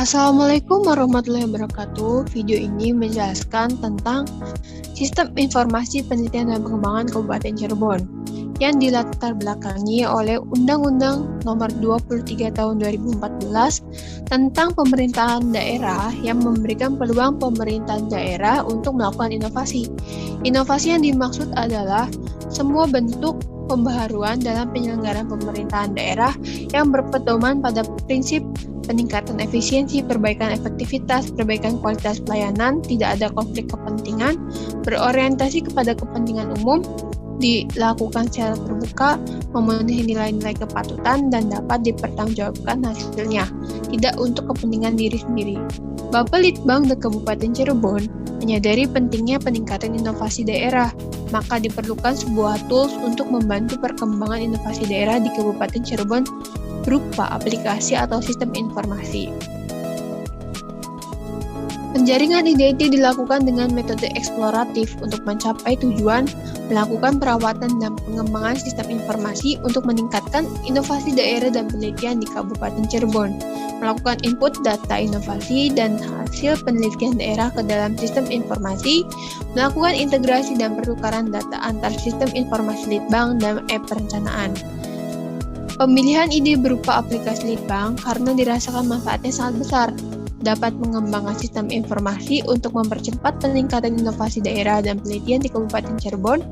Assalamualaikum warahmatullahi wabarakatuh. Video ini menjelaskan tentang Sistem Informasi Penelitian dan Pengembangan Kabupaten Cirebon yang dilatar belakangi oleh Undang-Undang Nomor 23 Tahun 2014 tentang pemerintahan daerah yang memberikan peluang pemerintahan daerah untuk melakukan inovasi. Inovasi yang dimaksud adalah semua bentuk pembaharuan dalam penyelenggaraan pemerintahan daerah yang berpedoman pada prinsip peningkatan efisiensi, perbaikan efektivitas, perbaikan kualitas pelayanan, tidak ada konflik kepentingan, berorientasi kepada kepentingan umum, dilakukan secara terbuka, memenuhi nilai-nilai kepatutan, dan dapat dipertanggungjawabkan hasilnya, tidak untuk kepentingan diri sendiri. Bapelitbang Kabupaten Cirebon menyadari pentingnya peningkatan inovasi daerah, maka diperlukan sebuah tools untuk membantu perkembangan inovasi daerah di Kabupaten Cirebon berupa aplikasi atau sistem informasi. Penjaringan ide itu dilakukan dengan metode eksploratif untuk mencapai tujuan melakukan perawatan dan pengembangan sistem informasi untuk meningkatkan inovasi daerah dan penelitian di Kabupaten Cirebon, melakukan input data inovasi dan hasil penelitian daerah ke dalam sistem informasi, melakukan integrasi dan pertukaran data antar sistem informasi Litbang dan perencanaan. Pemilihan ide berupa aplikasi Litbang karena dirasakan manfaatnya sangat besar, dapat mengembangkan sistem informasi untuk mempercepat peningkatan inovasi daerah dan penelitian di Kabupaten Cirebon,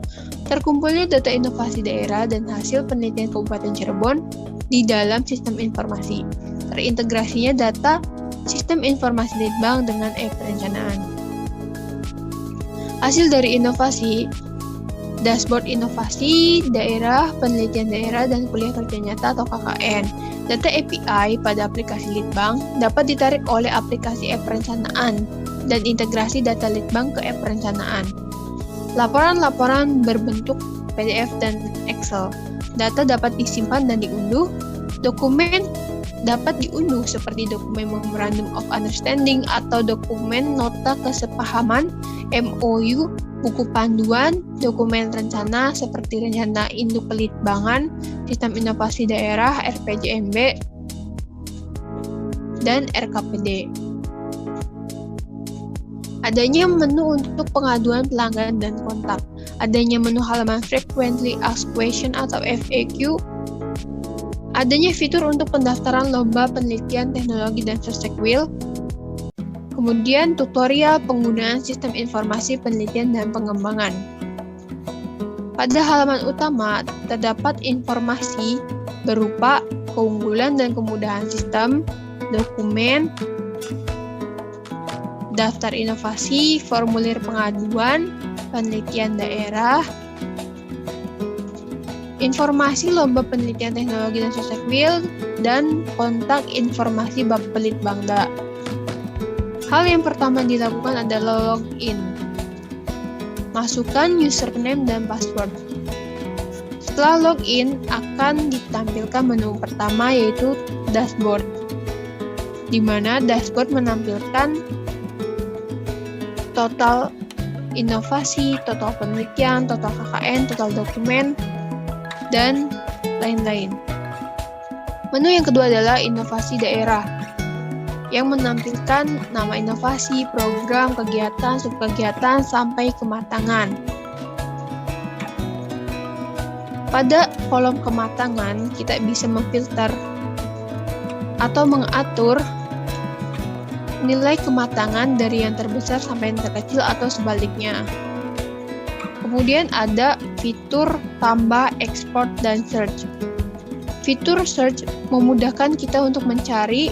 terkumpulnya data inovasi daerah dan hasil penelitian Kabupaten Cirebon di dalam sistem informasi, terintegrasinya data sistem informasi Litbang dengan perencanaan. Hasil dari inovasi, dashboard inovasi daerah, penelitian daerah, dan kuliah kerja nyata atau KKN. Data API pada aplikasi Litbang dapat ditarik oleh aplikasi perencanaan dan integrasi data Litbang ke perencanaan. Laporan-laporan berbentuk PDF dan Excel. Data dapat disimpan dan diunduh. Dokumen dapat diunduh seperti dokumen Memorandum of Understanding atau dokumen nota kesepahaman MOU, buku panduan, dokumen rencana seperti rencana induk pelitbangan, sistem inovasi daerah, RPJMB, dan RKPD. Adanya menu untuk pengaduan pelanggan dan kontak. Adanya menu halaman Frequently Asked Question atau FAQ. Adanya fitur untuk pendaftaran lomba penelitian teknologi dan sostek wheel. Kemudian tutorial penggunaan sistem informasi penelitian dan pengembangan. Pada halaman utama terdapat informasi berupa keunggulan dan kemudahan sistem, dokumen, daftar inovasi, formulir pengaduan, penelitian daerah, informasi lomba penelitian teknologi dan sostek wheel, dan kontak informasi Bapelitbangda. Hal yang pertama dilakukan adalah login. Masukkan username dan password. Setelah login, akan ditampilkan menu pertama yaitu dashboard, di mana dashboard menampilkan total inovasi, total penelitian, total KKN, total dokumen, dan lain-lain. Menu yang kedua adalah inovasi daerah, yang menampilkan nama inovasi, program, kegiatan, subkegiatan, sampai kematangan. Pada kolom kematangan, kita bisa memfilter atau mengatur nilai kematangan dari yang terbesar sampai yang terkecil atau sebaliknya. Kemudian ada fitur tambah, ekspor, dan search. Fitur search memudahkan kita untuk mencari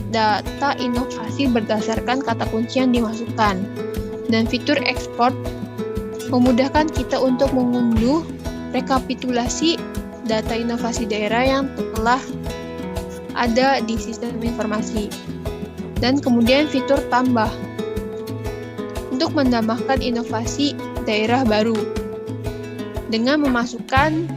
data inovasi berdasarkan kata kunci yang dimasukkan. Dan fitur ekspor memudahkan kita untuk mengunduh rekapitulasi data inovasi daerah yang telah ada di sistem informasi. Dan kemudian fitur tambah untuk menambahkan inovasi daerah baru dengan memasukkan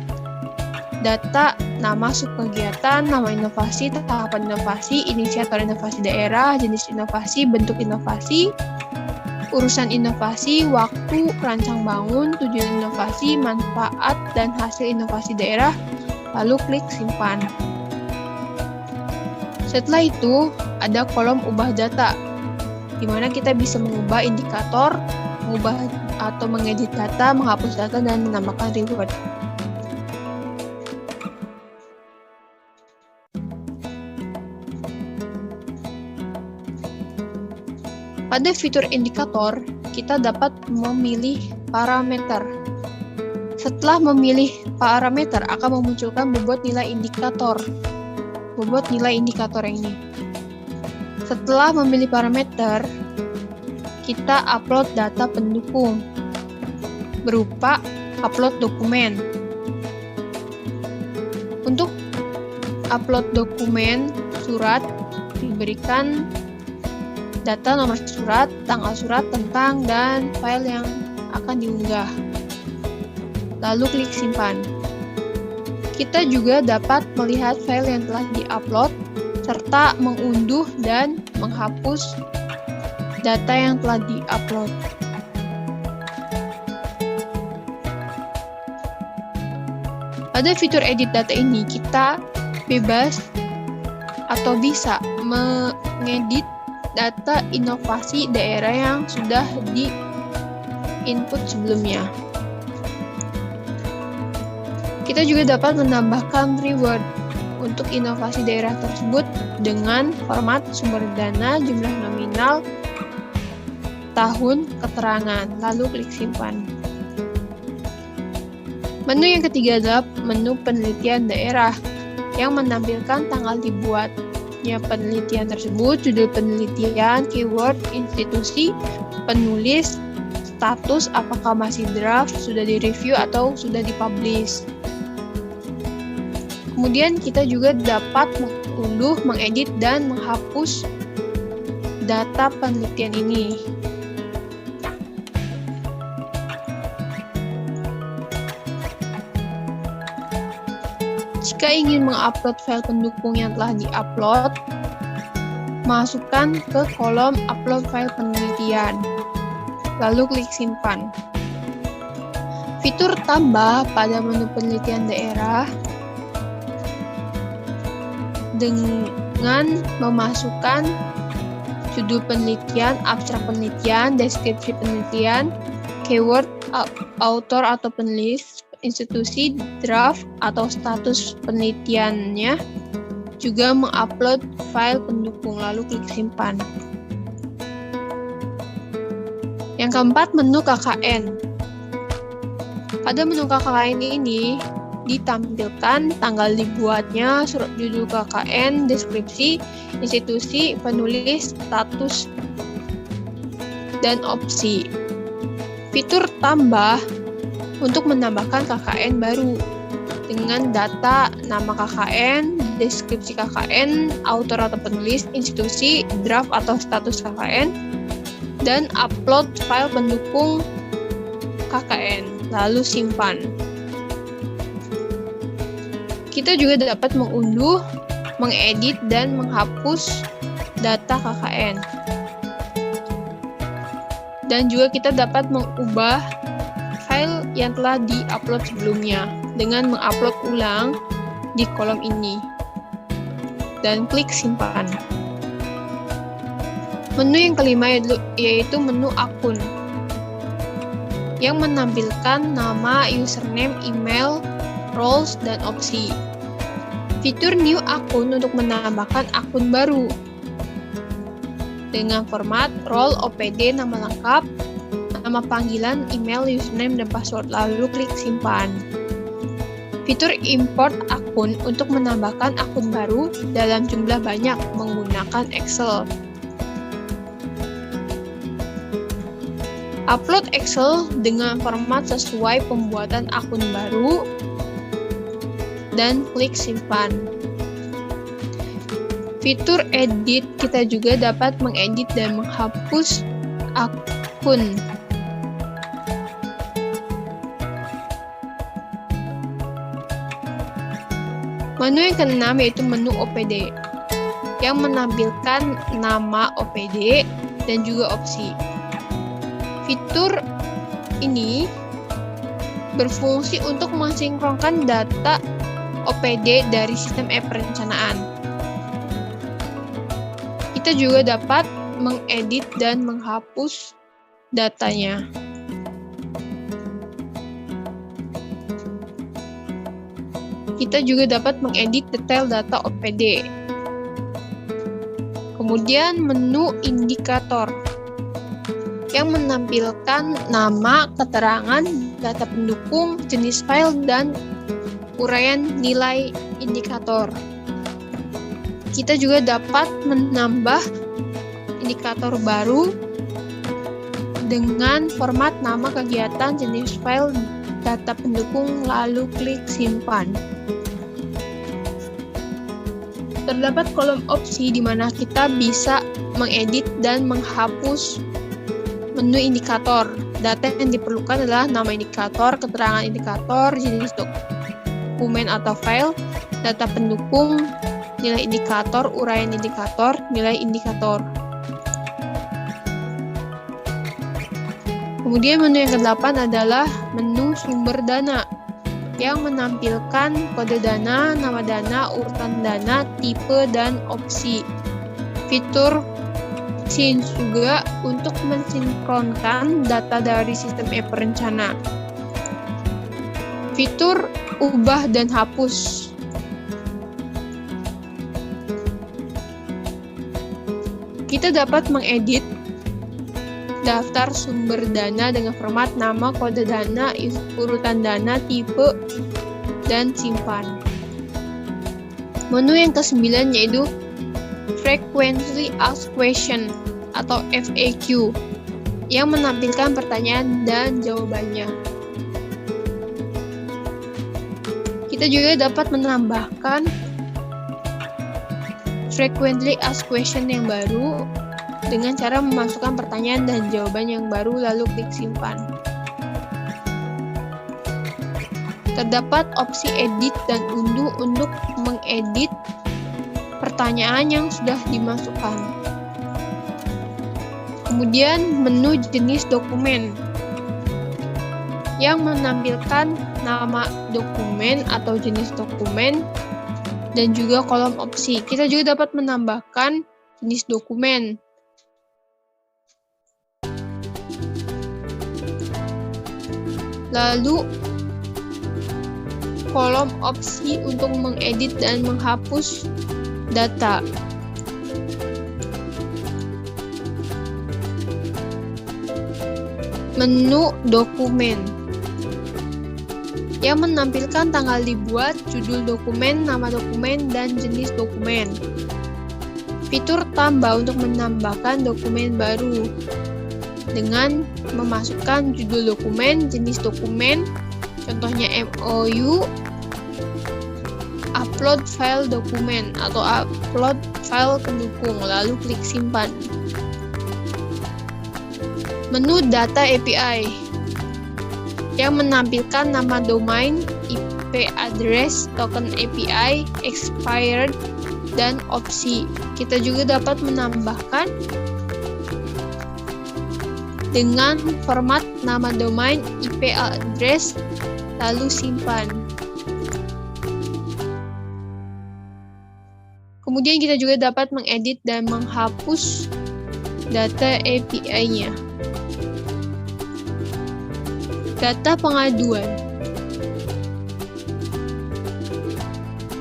data nama subkegiatan, nama inovasi, tahapan inovasi, inisiator inovasi daerah, jenis inovasi, bentuk inovasi, urusan inovasi, waktu, rancang bangun, tujuan inovasi, manfaat, dan hasil inovasi daerah, lalu klik simpan. Setelah itu, ada kolom ubah data, di mana kita bisa mengubah indikator, mengubah atau mengedit data, menghapus data, dan menambahkan reward. Pada fitur indikator, kita dapat memilih parameter. Setelah memilih parameter, akan memunculkan bobot nilai indikator. Bobot nilai indikator ini. Setelah memilih parameter, kita upload data pendukung berupa upload dokumen. Untuk upload dokumen surat, diberikan data nomor surat, tanggal surat, tentang, dan file yang akan diunggah. Lalu klik simpan. Kita juga dapat melihat file yang telah di-upload, serta mengunduh dan menghapus data yang telah di-upload. Pada fitur edit data ini, kita bebas atau bisa mengedit data inovasi daerah yang sudah di-input sebelumnya. Kita juga dapat menambahkan reward untuk inovasi daerah tersebut dengan format sumber dana, jumlah nominal, tahun, keterangan, lalu klik simpan. Menu yang ketiga adalah menu penelitian daerah yang menampilkan tanggal dibuatnya penelitian tersebut, judul penelitian, keyword, institusi, penulis, status, apakah masih draft, sudah direview atau sudah dipublish. Kemudian kita juga dapat mengunduh, mengedit, dan menghapus data penelitian ini. Jika ingin mengupload file pendukung yang telah di-upload, masukkan ke kolom upload file penelitian, lalu klik simpan. Fitur tambah pada menu penelitian daerah dengan memasukkan judul penelitian, abstrak penelitian, deskripsi penelitian, keyword, author atau penulis, institusi, draft, atau status penelitiannya, juga mengupload file pendukung, lalu klik simpan. Yang keempat, menu KKN. Pada menu KKN ini, ditampilkan tanggal dibuatnya, surat judul KKN, deskripsi, institusi, penulis, status, dan opsi. Fitur tambah untuk menambahkan KKN baru dengan data nama KKN, deskripsi KKN, author atau penulis, institusi, draft atau status KKN, dan upload file pendukung KKN, lalu simpan. Kita juga dapat mengunduh, mengedit, dan menghapus data KKN. Dan juga kita dapat mengubah file yang telah di-upload sebelumnya dengan mengupload ulang di kolom ini dan klik simpan. Menu yang kelima yaitu menu akun yang menampilkan nama, username, email, roles, dan opsi. Fitur new akun untuk menambahkan akun baru dengan format role, OPD, nama lengkap, nama panggilan, email, username, dan password, lalu klik simpan. Fitur import akun untuk menambahkan akun baru dalam jumlah banyak menggunakan Excel. Upload Excel dengan format sesuai pembuatan akun baru dan klik simpan. Fitur edit, kita juga dapat mengedit dan menghapus akun. Menu yang keenam yaitu menu OPD yang menampilkan nama OPD dan juga opsi. Fitur ini berfungsi untuk mensinkronkan data OPD dari sistem perencanaan. Kita juga dapat mengedit dan menghapus datanya. Kita juga dapat mengedit detail data OPD. Kemudian menu indikator yang menampilkan nama, keterangan, data pendukung, jenis file, dan uraian nilai indikator. Kita juga dapat menambah indikator baru dengan format nama kegiatan, jenis file, data pendukung, lalu klik simpan. Terdapat kolom opsi di mana kita bisa mengedit dan menghapus menu indikator. Data yang diperlukan adalah nama indikator, keterangan indikator, jenis dokumen atau file, data pendukung, nilai indikator, uraian indikator, nilai indikator. Kemudian menu yang ke-8 adalah menu sumber dana yang menampilkan kode dana, nama dana, urutan dana, tipe, dan opsi. Fitur Sync juga untuk mensinkronkan data dari sistem e-perencana. Fitur ubah dan hapus. Kita dapat mengedit daftar sumber dana dengan format nama, kode dana, urutan dana, tipe, dan simpan. Menu yang ke-9 yaitu Frequently Asked Question atau FAQ yang menampilkan pertanyaan dan jawabannya. Kita juga dapat menambahkan Frequently Asked Question yang baru dengan cara memasukkan pertanyaan dan jawaban yang baru lalu klik simpan. Terdapat opsi edit dan unduh untuk mengedit pertanyaan yang sudah dimasukkan. Kemudian menu jenis dokumen yang menampilkan nama dokumen atau jenis dokumen dan juga kolom opsi. Kita juga dapat menambahkan jenis dokumen. Lalu kolom opsi untuk mengedit dan menghapus data. Menu dokumen yang menampilkan tanggal dibuat, judul dokumen, nama dokumen, dan jenis dokumen. Fitur tambah untuk menambahkan dokumen baru dengan memasukkan judul dokumen, jenis dokumen, contohnya MOU, upload file dokumen atau upload file pendukung, lalu klik simpan. Menu data API yang menampilkan nama domain, IP address, token API, expired, dan opsi. Kita juga dapat menambahkan dengan format nama domain, IP address, lalu simpan. Kemudian kita juga dapat mengedit dan menghapus data API-nya. Data pengaduan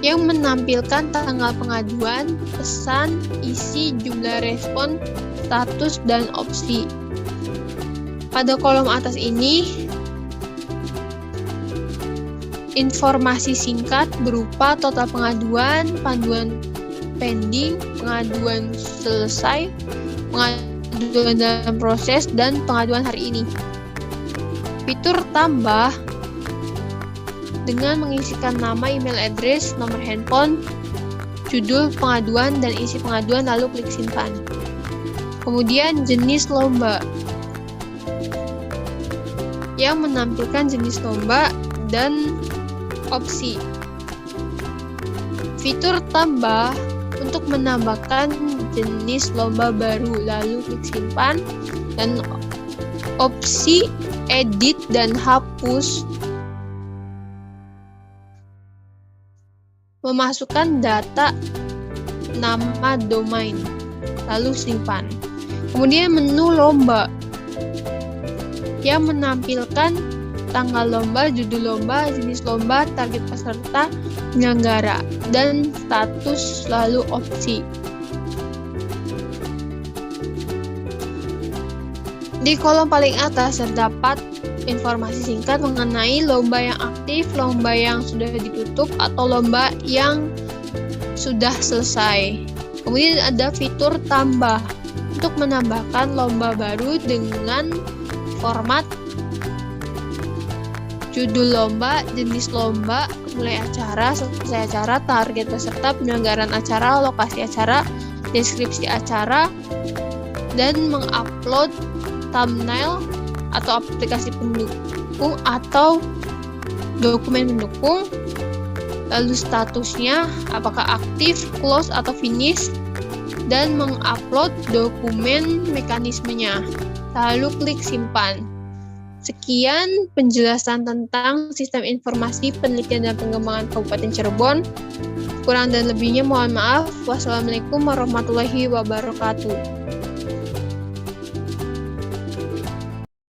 yang menampilkan tanggal pengaduan, pesan, isi, jumlah respon, status, dan opsi. Pada kolom atas ini, informasi singkat berupa total pengaduan, panduan pending, pengaduan selesai, pengaduan dalam proses, dan pengaduan hari ini. Fitur tambah dengan mengisikan nama, email address, nomor handphone, judul pengaduan, dan isi pengaduan, lalu klik simpan. Kemudian jenis lomba yang menampilkan jenis lomba dan opsi. Fitur tambah untuk menambahkan jenis lomba baru, lalu klik simpan, dan opsi edit dan hapus memasukkan data nama domain, lalu simpan. Kemudian menu lomba yang menampilkan tanggal lomba, judul lomba, jenis lomba, target peserta, penyelenggara, dan status lalu opsi. Di kolom paling atas terdapat informasi singkat mengenai lomba yang aktif, lomba yang sudah ditutup, atau lomba yang sudah selesai. Kemudian ada fitur tambah untuk menambahkan lomba baru dengan format judul lomba, jenis lomba, mulai acara, selesai acara, target peserta, penyelenggaraan acara, lokasi acara, deskripsi acara, dan mengupload thumbnail atau aplikasi pendukung atau dokumen pendukung, lalu statusnya apakah aktif, close atau finish, dan mengupload dokumen mekanismenya, lalu klik simpan. Sekian penjelasan tentang Sistem Informasi Penelitian dan Pengembangan Kabupaten Cirebon. Kurang dan lebihnya mohon maaf. Wassalamualaikum warahmatullahi wabarakatuh.